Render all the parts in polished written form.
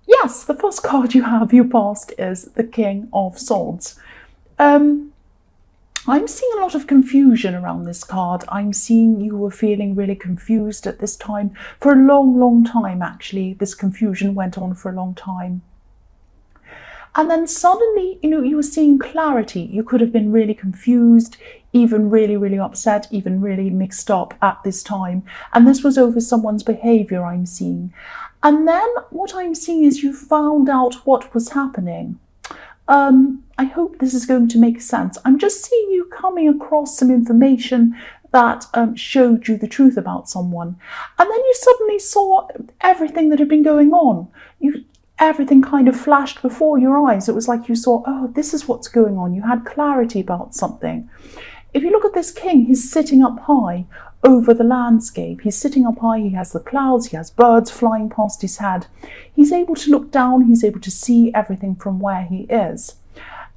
Yes, the first card you have, your past, is the King of Swords. I'm seeing a lot of confusion around this card. I'm seeing you were feeling really confused at this time. For a long, long time, actually, this confusion went on for a long time. And then suddenly, you were seeing clarity. You could have been really confused, even really, really upset, even really mixed up at this time. And this was over someone's behavior, I'm seeing. And then what I'm seeing is you found out what was happening. I hope this is going to make sense. I'm just seeing you coming across some information that showed you the truth about someone. And then you suddenly saw everything that had been going on. Everything kind of flashed before your eyes. It was like you saw, oh, this is what's going on. You had clarity about something. If you look at this king, he's sitting up high over the landscape. He's sitting up high, he has the clouds, he has birds flying past his head. He's able to look down, he's able to see everything from where he is.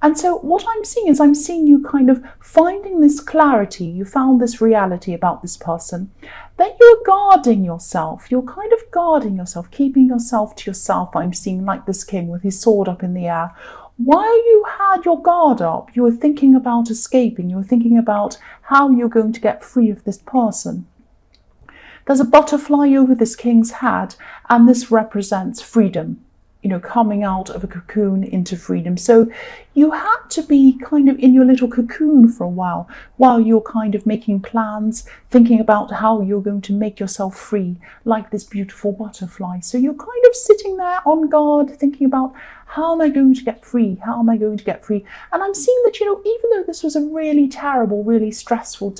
And so what I'm seeing is I'm seeing you kind of finding this clarity. You found this reality about this person. Then you're guarding yourself. You're kind of guarding yourself, keeping yourself to yourself. I'm seeing like this king with his sword up in the air. While you had your guard up, you were thinking about escaping. You were thinking about how you're going to get free of this person. There's a butterfly over this king's head, and this represents freedom. Coming out of a cocoon into freedom. So you had to be kind of in your little cocoon for a while you're kind of making plans, thinking about how you're going to make yourself free, like this beautiful butterfly. So you're kind of sitting there on guard, thinking about, how am I going to get free? How am I going to get free? And I'm seeing that, even though this was a really terrible, really stressful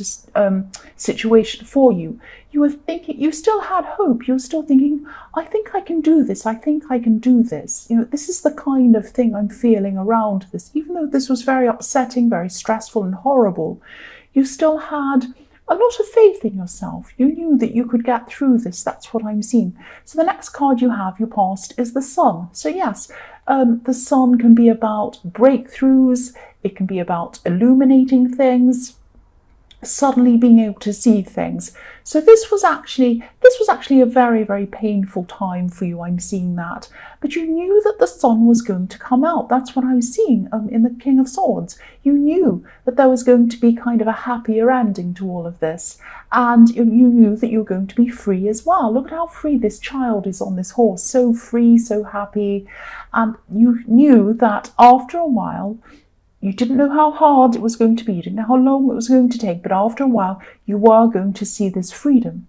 situation for you, you were thinking, you still had hope. You were still thinking, I think I can do this. I think I can do this. This is the kind of thing I'm feeling around this. Even though this was very upsetting, very stressful and horrible, you still had a lot of faith in yourself. You knew that you could get through this. That's what I'm seeing. So the next card you have, your past, is the Sun. So yes, the Sun can be about breakthroughs. It can be about illuminating things, suddenly being able to see things. So this was actually a very, very painful time for you. I'm seeing that. But you knew that the sun was going to come out. That's what I was seeing in the King of Swords. You knew that there was going to be kind of a happier ending to all of this. And you knew that you were going to be free as well. Look at how free this child is on this horse. So free, so happy. And you knew that after a while, you didn't know how hard it was going to be, you didn't know how long it was going to take, but after a while, you were going to see this freedom.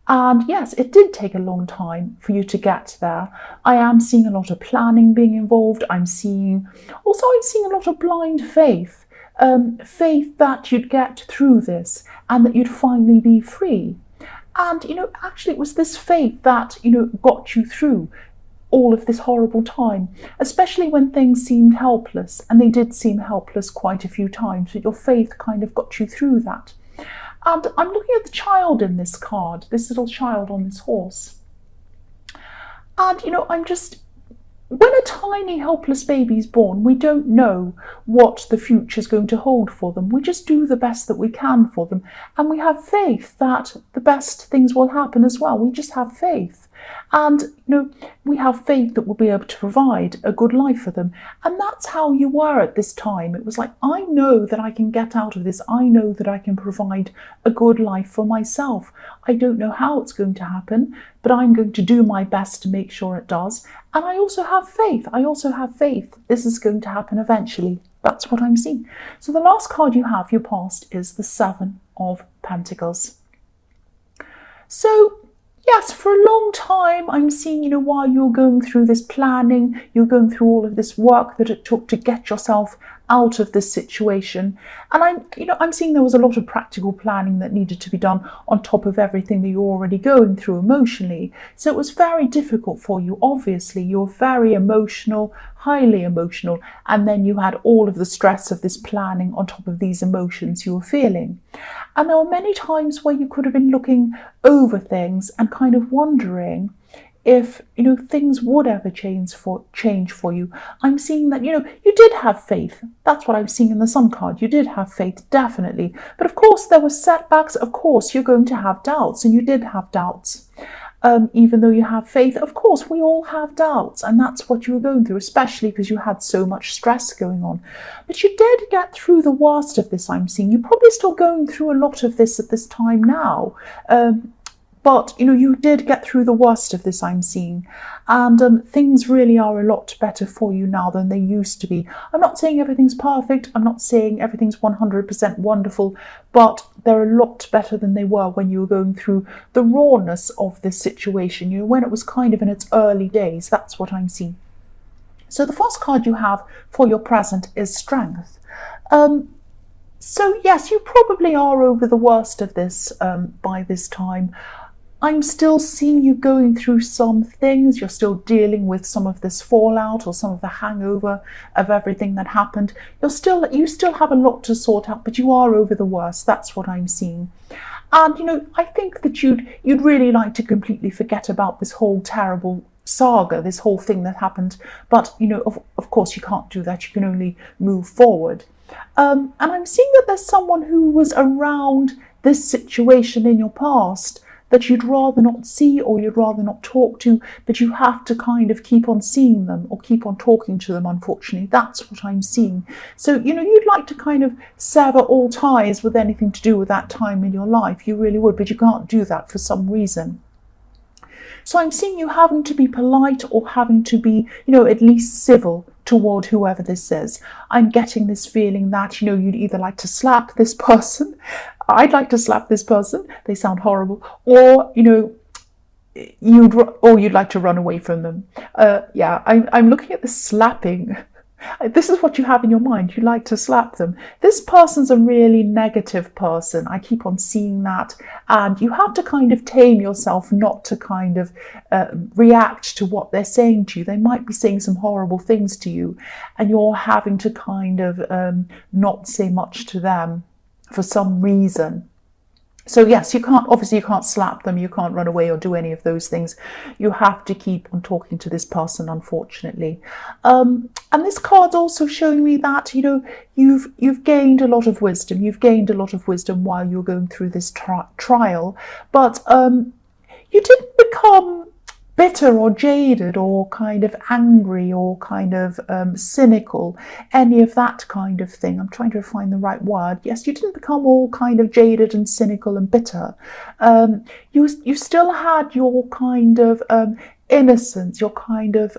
And yes, it did take a long time for you to get there. I am seeing a lot of planning being involved. I'm seeing a lot of blind faith. Faith that you'd get through this and that you'd finally be free. And, actually it was this faith that, got you through all of this horrible time, especially when things seemed helpless, and they did seem helpless quite a few times, but your faith kind of got you through that. And I'm looking at the child in this card, this little child on this horse. And, when a tiny helpless baby is born, we don't know what the future is going to hold for them. We just do the best that we can for them. And we have faith that the best things will happen as well. We just have faith. And, we have faith that we'll be able to provide a good life for them. And that's how you were at this time. It was like, I know that I can get out of this. I know that I can provide a good life for myself. I don't know how it's going to happen, but I'm going to do my best to make sure it does. And I also have faith. This is going to happen eventually. That's what I'm seeing. So the last card you have, your past, is the Seven of Pentacles. So yes, for a long time, I'm seeing, while you're going through this planning, you're going through all of this work that it took to get yourself out of this situation. And I'm seeing there was a lot of practical planning that needed to be done on top of everything that you're already going through emotionally. So it was very difficult for you. Obviously, you're very emotional, highly emotional, and then you had all of the stress of this planning on top of these emotions you were feeling. And there were many times where you could have been looking over things and kind of wondering if things would ever change for you. I'm seeing that you did have faith. That's what I'm seeing in the Sun card. You did have faith, definitely. But of course there were setbacks. Of course you're going to have doubts, and you did have doubts. even though you have faith. Of course, we all have doubts, and that's what you were going through, especially because you had so much stress going on. But you did get through the worst of this, I'm seeing. You're probably still going through a lot of this at this time now. But, you did get through the worst of this, I'm seeing. And things really are a lot better for you now than they used to be. I'm not saying everything's perfect. I'm not saying everything's 100% wonderful. But they're a lot better than they were when you were going through the rawness of this situation. When it was kind of in its early days. That's what I'm seeing. So the first card you have for your present is Strength. So yes, you probably are over the worst of this by this time. I'm still seeing you going through some things. You're still dealing with some of this fallout or some of the hangover of everything that happened. You still have a lot to sort out, but you are over the worst. That's what I'm seeing. And, I think that you'd really like to completely forget about this whole terrible saga, this whole thing that happened. But, of course you can't do that. You can only move forward. And I'm seeing that there's someone who was around this situation in your past that you'd rather not see or you'd rather not talk to, but you have to kind of keep on seeing them or keep on talking to them, unfortunately. That's what I'm seeing. So, you'd like to kind of sever all ties with anything to do with that time in your life. You really would, but you can't do that for some reason. So I'm seeing you having to be polite or having to be, at least civil toward whoever this is. I'm getting this feeling that, you'd either like to slap this person. I'd like to slap this person. They sound horrible. Or, you'd like to run away from them. I'm looking at the slapping. This is what you have in your mind. You like to slap them. This person's a really negative person. I keep on seeing that. And you have to kind of tame yourself not to kind of react to what they're saying to you. They might be saying some horrible things to you, and you're having to kind of not say much to them for some reason. So yes, you can't slap them, you can't run away or do any of those things. You have to keep on talking to this person, unfortunately. And this card's also showing me that, you've gained a lot of wisdom. You've gained a lot of wisdom while you're going through this trial. But you didn't become bitter or jaded or kind of angry or kind of cynical, any of that kind of thing. I'm trying to find the right word. Yes, you didn't become all kind of jaded and cynical and bitter. You still had your kind of innocence, your kind of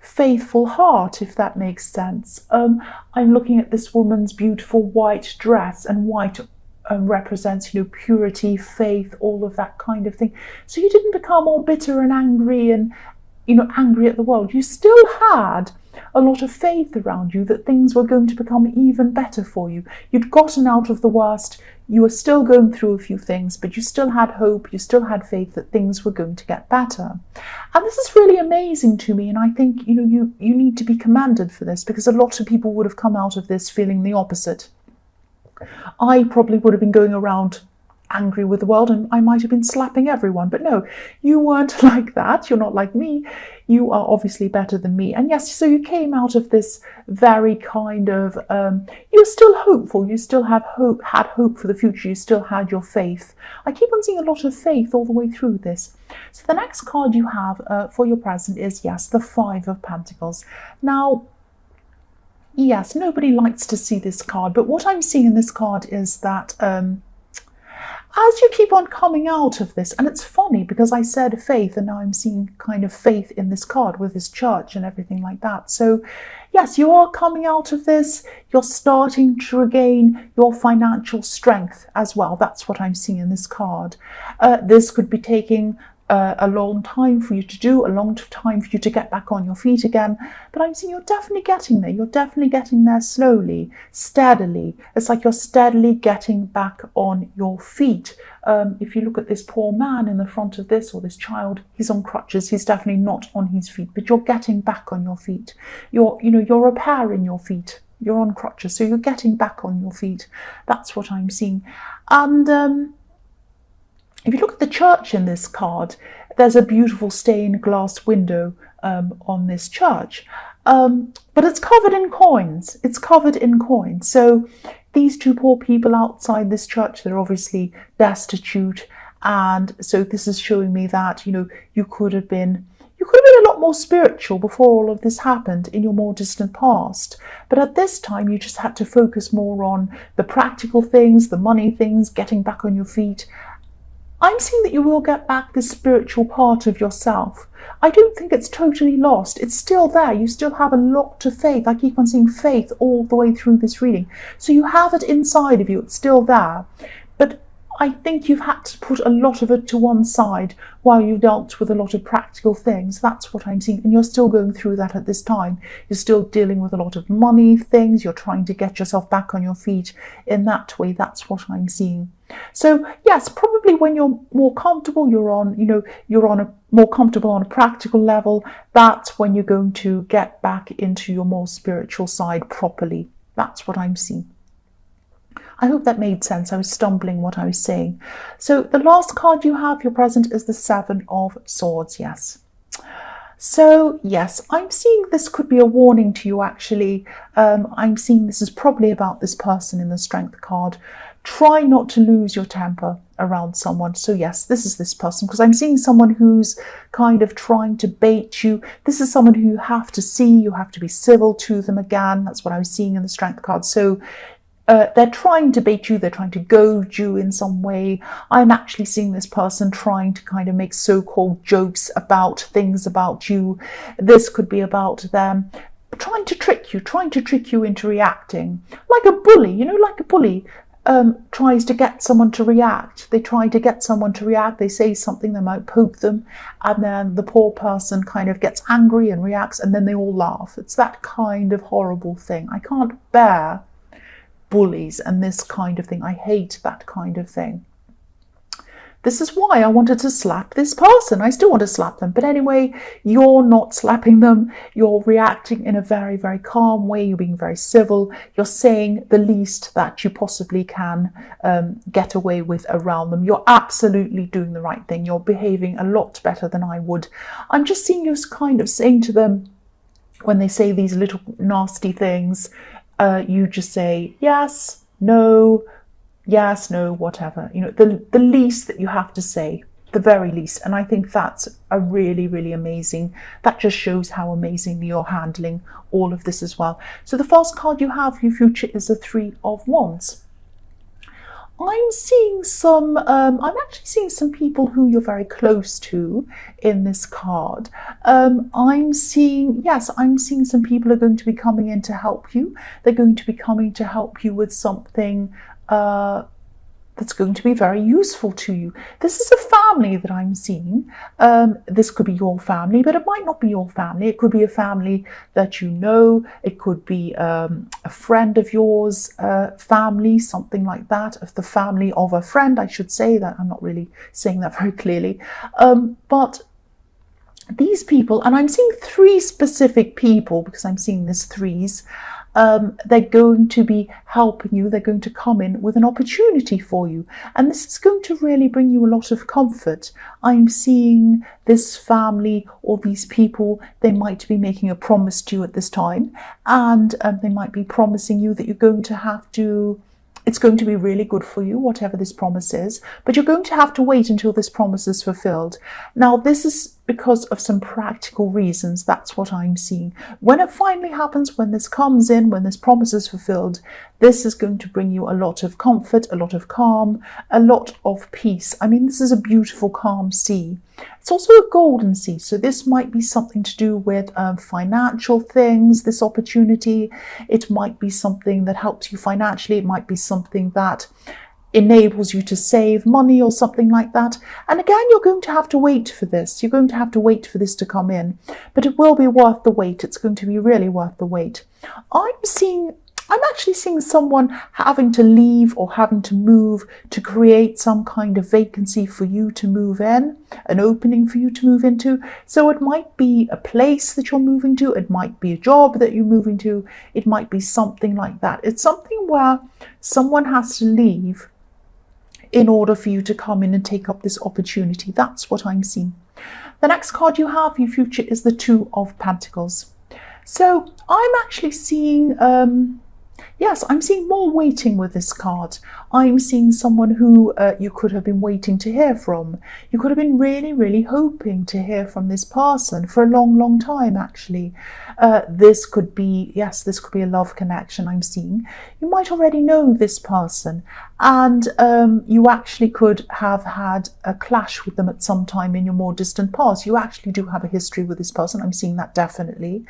faithful heart, if that makes sense. I'm looking at this woman's beautiful white dress, and white represents, purity, faith, all of that kind of thing. So you didn't become all bitter and angry and, angry at the world. You still had a lot of faith around you that things were going to become even better for you. You'd gotten out of the worst. You were still going through a few things, but you still had hope. You still had faith that things were going to get better. And this is really amazing to me. And I think, you need to be commended for this, because a lot of people would have come out of this feeling the opposite. I probably would have been going around angry with the world, and I might have been slapping everyone. But no, you weren't like that. You're not like me. You are obviously better than me. And yes, so you came out of this very kind of, you're still hopeful. You still had hope for the future. You still had your faith. I keep on seeing a lot of faith all the way through this. So the next card you have for your present is, yes, the Five of Pentacles. Now, yes, nobody likes to see this card, but what I'm seeing in this card is that as you keep on coming out of this, and it's funny because I said faith and now I'm seeing kind of faith in this card with this church and everything like that. So yes, you are coming out of this. You're starting to regain your financial strength as well. That's what I'm seeing in this card. This could be taking a long time for you to do, a long time for you to get back on your feet again. But I'm seeing you're definitely getting there. You're definitely getting there slowly, steadily. It's like you're steadily getting back on your feet. If you look at this poor man in the front of this, or this child, he's on crutches. He's definitely not on his feet, but you're getting back on your feet. You're repairing your feet. You're on crutches, so you're getting back on your feet. That's what I'm seeing. And if you look at the church in this card, there's a beautiful stained glass window on this church. But it's covered in coins. It's covered in coins. So these two poor people outside this church, they're obviously destitute, And so this is showing me that, you know, you could have been a lot more spiritual before all of this happened in your more distant past. But at this time, you just had to focus more on the practical things, the money things, getting back on your feet. I'm seeing that you will get back this spiritual part of yourself. I don't think it's totally lost. It's still there. You still have a lot of faith. I keep on seeing faith all the way through this reading. So you have it inside of you. It's still there. But I think you've had to put a lot of it to one side while you dealt with a lot of practical things. That's what I'm seeing. And you're still going through that at this time. You're still dealing with a lot of money things. You're trying to get yourself back on your feet in that way. That's what I'm seeing. So yes, probably when you're more comfortable, you're more comfortable on a practical level, that's when you're going to get back into your more spiritual side properly. That's what I'm seeing. I hope that made sense. I was stumbling what I was saying. So the last card you have, your present, is the Seven of Swords. Yes. So yes, I'm seeing this could be a warning to you actually. I'm seeing this is probably about this person in the Strength card. Try not to lose your temper around someone. So yes, this is this person, because I'm seeing someone who's kind of trying to bait you. This is someone who you have to see, you have to be civil to them again. That's what I was seeing in the Strength card. So they're trying to bait you, they're trying to goad you in some way. I'm actually seeing this person trying to kind of make so-called jokes about things about you. This could be about them trying to trick you into reacting. Like a bully, you know, like a bully tries to get someone to react. They try to get someone to react. They say something, they might poke them, and then the poor person kind of gets angry and reacts, and then they all laugh. It's that kind of horrible thing. I can't bear bullies and this kind of thing. I hate that kind of thing. This is why I wanted to slap this person. I still want to slap them. But anyway, you're not slapping them. You're reacting in a very, very calm way. You're being very civil. You're saying the least that you possibly can get away with around them. You're absolutely doing the right thing. You're behaving a lot better than I would. I'm just seeing you kind of saying to them, when they say these little nasty things, you just say, yes, no, yes, no, whatever. You know, the least that you have to say, the very least. And I think that's a really, really amazing. That just shows how amazingly you're handling all of this as well. So the first card you have, your future, is the Three of Wands. I'm seeing I'm actually seeing some people who you're very close to in this card. I'm seeing some people are going to be coming in to help you. They're going to be coming to help you with something that's going to be very useful to you. This is a family that I'm seeing. This could be your family, but it might not be your family. It could be a family that you know. It could be a friend of yours, family, something like that. Of the family of a friend, I should say that. I'm not really saying that very clearly. But these people, and I'm seeing three specific people because I'm seeing this threes. They're going to be helping you. They're going to come in with an opportunity for you. And this is going to really bring you a lot of comfort. I'm seeing this family or these people, they might be making a promise to you at this time. And they might be promising you that you're going to have to, it's going to be really good for you, whatever this promise is. But you're going to have to wait until this promise is fulfilled. Now, this is because of some practical reasons. That's what I'm seeing. When it finally happens, when this comes in, when this promise is fulfilled, this is going to bring you a lot of comfort, a lot of calm, a lot of peace. I mean, this is a beautiful, calm sea. It's also a golden sea. So this might be something to do with financial things, this opportunity. It might be something that helps you financially. It might be something that enables you to save money or something like that. And again, you're going to have to wait for this. You're going to have to wait for this to come in, but it will be worth the wait. It's going to be really worth the wait. I'm actually seeing someone having to leave or having to move to create some kind of vacancy for you to move in, an opening for you to move into. So it might be a place that you're moving to. It might be a job that you're moving to. It might be something like that. It's something where someone has to leave in order for you to come in and take up this opportunity. That's what I'm seeing. The next card you have, your future, is the Two of Pentacles. So I'm actually seeing, Yes, I'm seeing more waiting with this card. I'm seeing someone who you could have been waiting to hear from. You could have been really, really hoping to hear from this person for a long, long time, actually. This could be, yes, this could be a love connection I'm seeing. You might already know this person, and you actually could have had a clash with them at some time in your more distant past. You actually do have a history with this person. I'm seeing that definitely.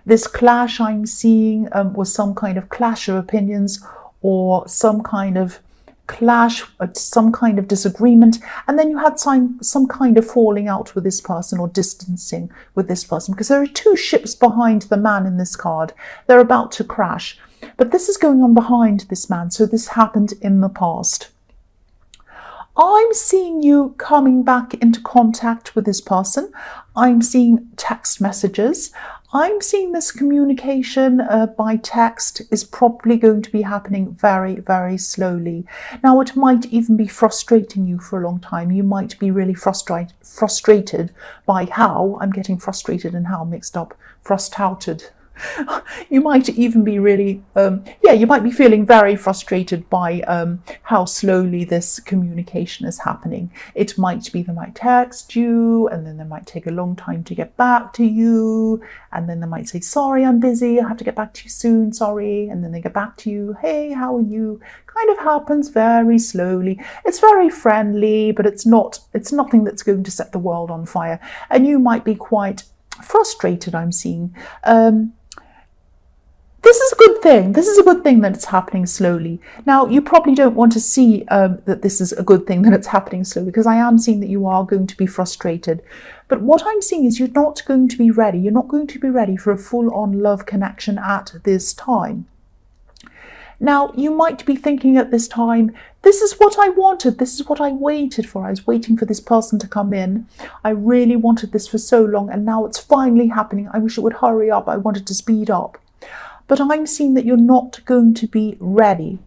This clash I'm seeing was some kind of clash of opinions, or some kind of clash, some kind of disagreement, and then you had some kind of falling out with this person or distancing with this person, because there are two ships behind the man in this card. They're about to crash, but this is going on behind this man, so this happened in the past. I'm seeing you coming back into contact with this person. I'm seeing text messages. I'm seeing this communication by text is probably going to be happening very, very slowly. Now, it might even be frustrating you for a long time. You might be really frustrated by how, I'm getting frustrated and how mixed up, frustrated. You might even be really, you might be feeling very frustrated by how slowly this communication is happening. It might be they might text you, and then they might take a long time to get back to you, and then they might say, sorry, I'm busy, I have to get back to you soon, sorry, and then they get back to you, hey, how are you? Kind of happens very slowly. It's very friendly, but it's nothing that's going to set the world on fire, and you might be quite frustrated, I'm seeing. This is a good thing. This is a good thing that it's happening slowly. Now, you probably don't want to see that this is a good thing that it's happening slowly, because I am seeing that you are going to be frustrated. But what I'm seeing is you're not going to be ready. You're not going to be ready for a full-on love connection at this time. Now, you might be thinking at this time, this is what I wanted. This is what I waited for. I was waiting for this person to come in. I really wanted this for so long, and now it's finally happening. I wish it would hurry up. I wanted to speed up. But I'm seeing that you're not going to be ready.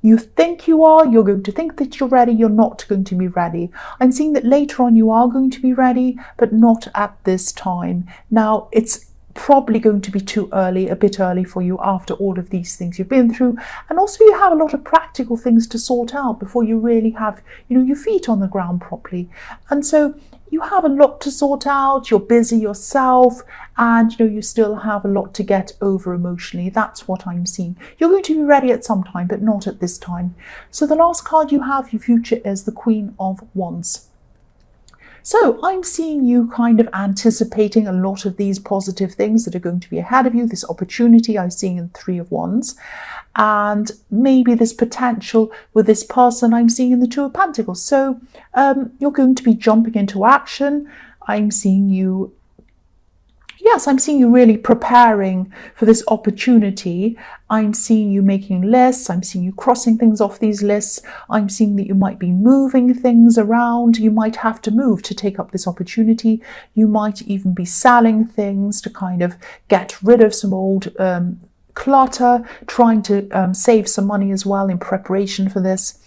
You think you are, you're going to think that you're ready, you're not going to be ready. I'm seeing that later on you are going to be ready, but not at this time. Now, it's probably going to be too early, a bit early for you after all of these things you've been through. And also you have a lot of practical things to sort out before you really have, your feet on the ground properly. And so you have a lot to sort out, you're busy yourself, and you still have a lot to get over emotionally. That's what I'm seeing. You're going to be ready at some time, but not at this time. So the last card you have, your future, is the Queen of Wands. So I'm seeing you kind of anticipating a lot of these positive things that are going to be ahead of you. This opportunity I'm seeing in Three of Wands, and maybe this potential with this person I'm seeing in the Two of Pentacles. So you're going to be jumping into action. I'm seeing you really preparing for this opportunity. I'm seeing you making lists. I'm seeing you crossing things off these lists. I'm seeing that you might be moving things around. You might have to move to take up this opportunity. You might even be selling things to kind of get rid of some old clutter, trying to save some money as well in preparation for this.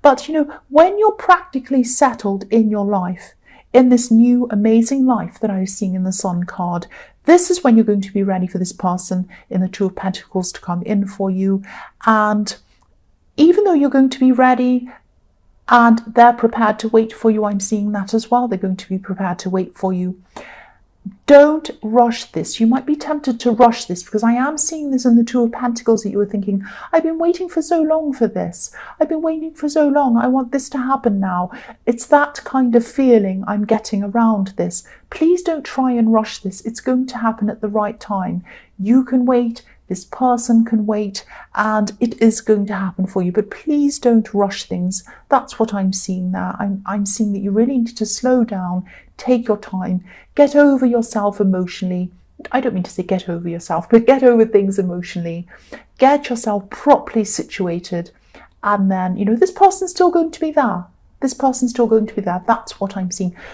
But when you're practically settled in your life, in this new amazing life that I was seeing in the Sun card, this is when you're going to be ready for this person in the Two of Pentacles to come in for you. And even though you're going to be ready and they're prepared to wait for you, I'm seeing that as well. They're going to be prepared to wait for you. Don't rush this. You might be tempted to rush this, because I am seeing this in the Two of Pentacles, that you were thinking, I've been waiting for so long for this. I've been waiting for so long. I want this to happen now. It's that kind of feeling I'm getting around this. Please don't try and rush this. It's going to happen at the right time. You can wait. This person can wait, and it is going to happen for you. But please don't rush things. That's what I'm seeing there. I'm seeing that you really need to slow down, take your time, get over yourself emotionally. I don't mean to say get over yourself, but get over things emotionally. Get yourself properly situated. And then, this person's still going to be there. This person's still going to be there. That's what I'm seeing.